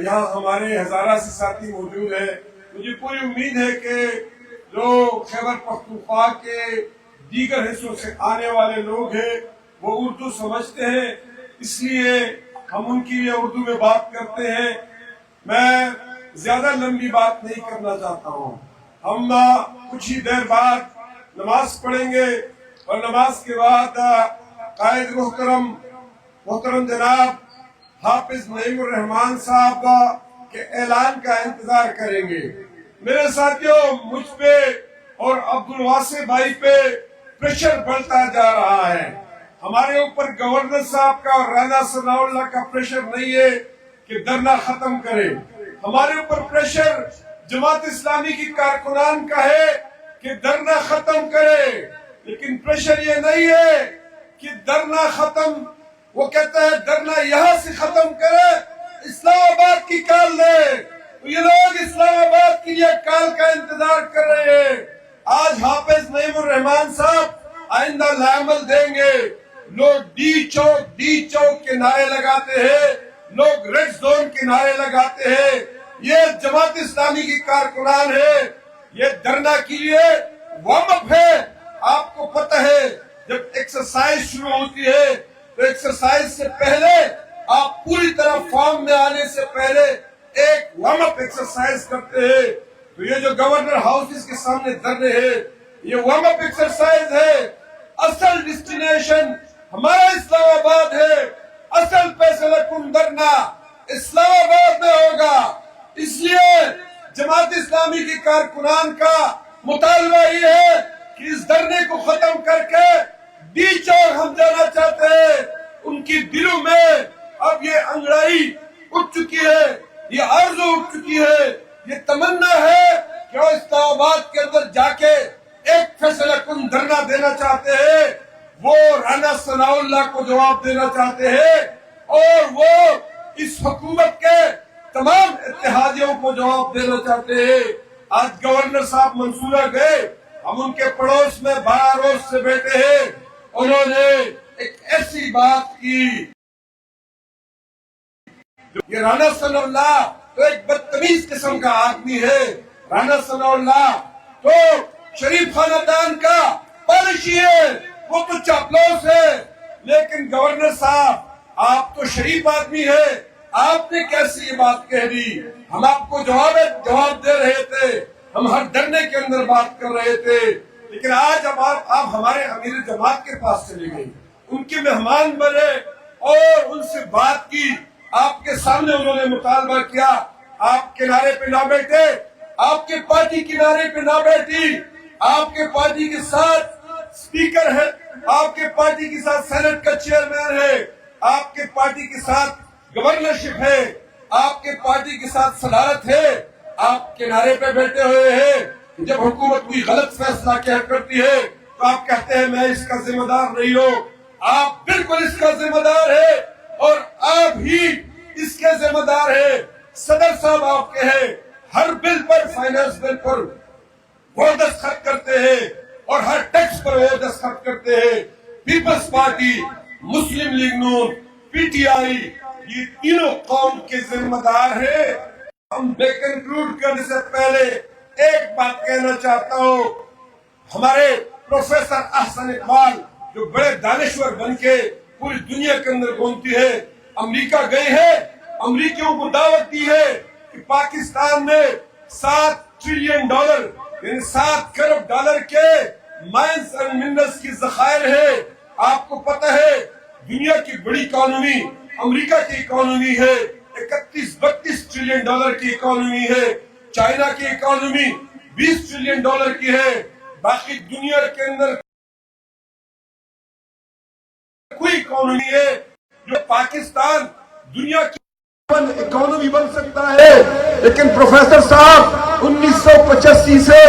یہاں ہمارے ہزارہ سے ساتھی موجود ہیں. مجھے پوری امید ہے کہ جو خیبر پختونخوا کے دیگر حصوں سے آنے والے لوگ ہیں وہ اردو سمجھتے ہیں، اس لیے ہم ان کے لیے اردو میں بات کرتے ہیں. میں زیادہ لمبی بات نہیں کرنا چاہتا ہوں. ہم کچھ ہی دیر بعد نماز پڑھیں گے اور نماز کے بعد قائد محترم جناب حافظ نعیم الرحمان صاحب کے اعلان کا انتظار کریں گے. میرے ساتھیوں، مجھ پہ اور عبدالواسع بھائی پہ پریشر بڑھتا جا رہا ہے. ہمارے اوپر گورنر صاحب کا اور رانا ثناء اللہ کا پریشر نہیں ہے کہ دھرنا ختم کرے. ہمارے اوپر پریشر جماعت اسلامی کی کارکنان کا ہے کہ دھرنا ختم کرے، لیکن پریشر یہ نہیں ہے کہ دھرنا ختم، وہ کہتا ہے دھرنا یہاں سے ختم کرے، اسلام آباد کی کال دے. یہ لوگ اسلام آباد کے لیے کال کا انتظار کر رہے ہیں. آج حافظ نعیم الرحمان صاحب آئندہ لائمل دیں گے. لوگ ڈی چوک کے نعرے لگاتے ہیں، لوگ ریڈ زون کے نعرے لگاتے ہیں. یہ جماعت اسلامی کی کارکنان ہے. یہ دھرنا کے لیے وارم اپ ہے. آپ کو پتہ ہے جب ایکسرسائز شروع ہوتی ہے تو ایکسرسائز سے پہلے آپ پوری طرح فارم میں آنے سے پہلے ایک وارم اپ ایکسرسائز کرتے ہیں. تو یہ جو گورنر ہاؤس کے سامنے دھرنے ہیں، یہ وارم اپ ایکسرسائز ہے. اصل ڈیسٹینیشن ہمارا اسلام آباد ہے. اصل فیصلہ کن دھرنا اسلام آباد میں ہوگا. اس لیے جماعت اسلامی کی کارکنان کا مطالبہ یہ ہے کہ اس دھرنے کو ختم کر کے ڈی چوک ہم جانا چاہتے ہیں. ان کی دلوں میں اب یہ انگڑائی اٹھ چکی ہے، یہ آرزو اٹھ چکی ہے، یہ تمنا ہے کہ وہ اسلام آباد کے اندر جا کے ایک فیصلہ کن دھرنا دینا چاہتے ہیں. وہ رانا ثناء اللہ کو جواب دینا چاہتے ہیں اور وہ اس حکومت کے تمام اتحادیوں کو جواب دینا چاہتے ہیں. آج گورنر صاحب منصورہ گئے، ہم ان کے پڑوس میں 12 روز سے بیٹھے ہیں. انہوں نے ایک ایسی بات کی، یہ رانا ثناء اللہ تو ایک بدتمیز قسم کا آدمی ہے. رانا ثناء اللہ تو شریف خاندان کا پالشی ہے، وہ تو چاپلوس ہے. لیکن گورنر صاحب آپ تو شریف آدمی ہے، آپ نے کیسی یہ بات کہہ دی؟ ہم آپ کو جواب دے رہے تھے، ہم ہر دھرنے کے اندر بات کر رہے تھے. لیکن آج اب آپ ہمارے امیر جماعت کے پاس چلے گئے، ان کے مہمان بنے اور ان سے بات کی. آپ کے سامنے انہوں نے مطالبہ کیا، آپ کنارے پہ نہ بیٹھے، آپ کے پارٹی کنارے پہ نہ بیٹھی. آپ کے پارٹی کے ساتھ اسپیکر ہے، آپ کے پارٹی کے ساتھ سینٹ کا چیئرمین ہے، آپ کے پارٹی کے ساتھ گورنرشپ ہے، آپ کے پارٹی کے ساتھ صدارت ہے. آپ کنارے پہ بیٹھے ہوئے ہیں. جب حکومت کوئی غلط فیصلہ کرتی ہے تو آپ کہتے ہیں میں اس کا ذمہ دار نہیں ہوں. آپ بالکل اس کا ذمہ دار ہے اور آپ ہی اس کے ذمہ دار ہے. صدر صاحب آپ کے ہیں، ہر بل پر، فائنانس بل پر وہ دستخط کرتے ہیں اور ہر ٹیکس پر وہ دستخط کرتے ہیں. پیپلز پارٹی، مسلم لیگ نون، پی ٹی آئی، یہ تینوں قوم کے ذمہ دار ہیں. ہم بے کنکلوڈ کرنے سے پہلے ایک بات کہنا چاہتا ہوں. ہمارے پروفیسر احسن اقبال جو بڑے دانشور بن کے پوری دنیا کے اندر گھومتی ہے، امریکہ گئے ہیں، امریکیوں کو دعوت دی ہے کہ پاکستان میں $7 ٹریلین یعنی 7 کروڑ ڈالر کے مائنز اور منرلز کی ذخائر ہے. آپ کو پتہ ہے دنیا کی بڑی اکانومی امریکہ کی اکانومی ہے، 31-32 ٹریلین ڈالر کی اکانومی ہے. چائنا کی اکانومی 20 ٹریلین ڈالر کی ہے. باقی دنیا کے اندر کوئی اکانومی ہے جو پاکستان دنیا کی اکانومی بن سکتا ہے. لیکن پروفیسر صاحب 1985 سے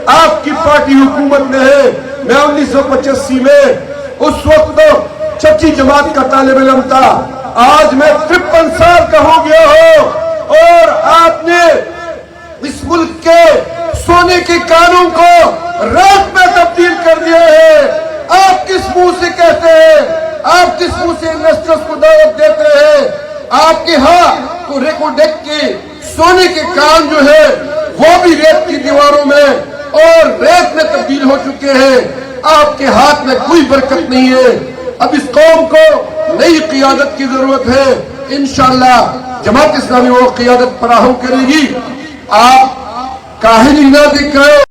آپ کی پارٹی حکومت میں ہے. میں 1985 میں اس وقت چھٹی جماعت کا طالب علم تھا. آج میں 53 سال کا ہو گیا ہوں اور آپ نے اس ملک کے سونے کے قانون کو رات میں تبدیل کر دیا ہے. آپ کس منہ سے کہتے ہیں، آپ کس منہ سے انویسٹرز کو دعوت دیتے ہیں آپ کے ہاں تو ریکوڈیک کے سونے کے کان جو ہے وہ بھی ریت کی دیواروں میں اور ریت میں تبدیل ہو چکے ہیں. آپ کے ہاتھ میں کوئی برکت نہیں ہے. اب اس قوم کو نئی قیادت کی ضرورت ہے. انشاءاللہ جماعت اسلامی وہ قیادت فراہم کرے گی. آپ کاہلی نہ دکھائیں.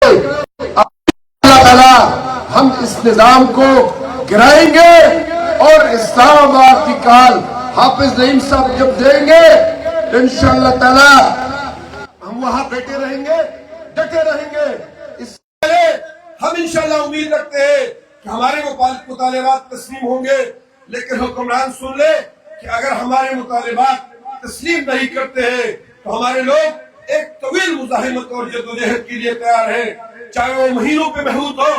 اللہ تعالیٰ ہم اس نظام کو گرائیں گے اور اسلام آباد کی کال حافظ نعیم صاحب جب دیں گے انشاءاللہ تعالیٰ ہم وہاں بیٹھے رہیں گے, ڈٹے رہیں گے. اس سے ہم انشاءاللہ امید رکھتے ہیں کہ ہمارے مطالبات تسلیم ہوں گے, لیکن حکمران سن لے کہ اگر ہمارے مطالبات تسلیم نہیں کرتے ہیں تو ہمارے لوگ ایک طویل مزاحمت اور جدوجہد کے لیے تیار ہیں, چاہے وہ مہینوں پہ محیط ہو,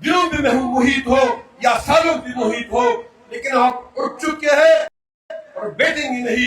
دنوں پہ محیط ہو یا سالوں پہ محیط ہو, لیکن ہم اٹھ چکے ہیں اور بیٹھیں گے نہیں.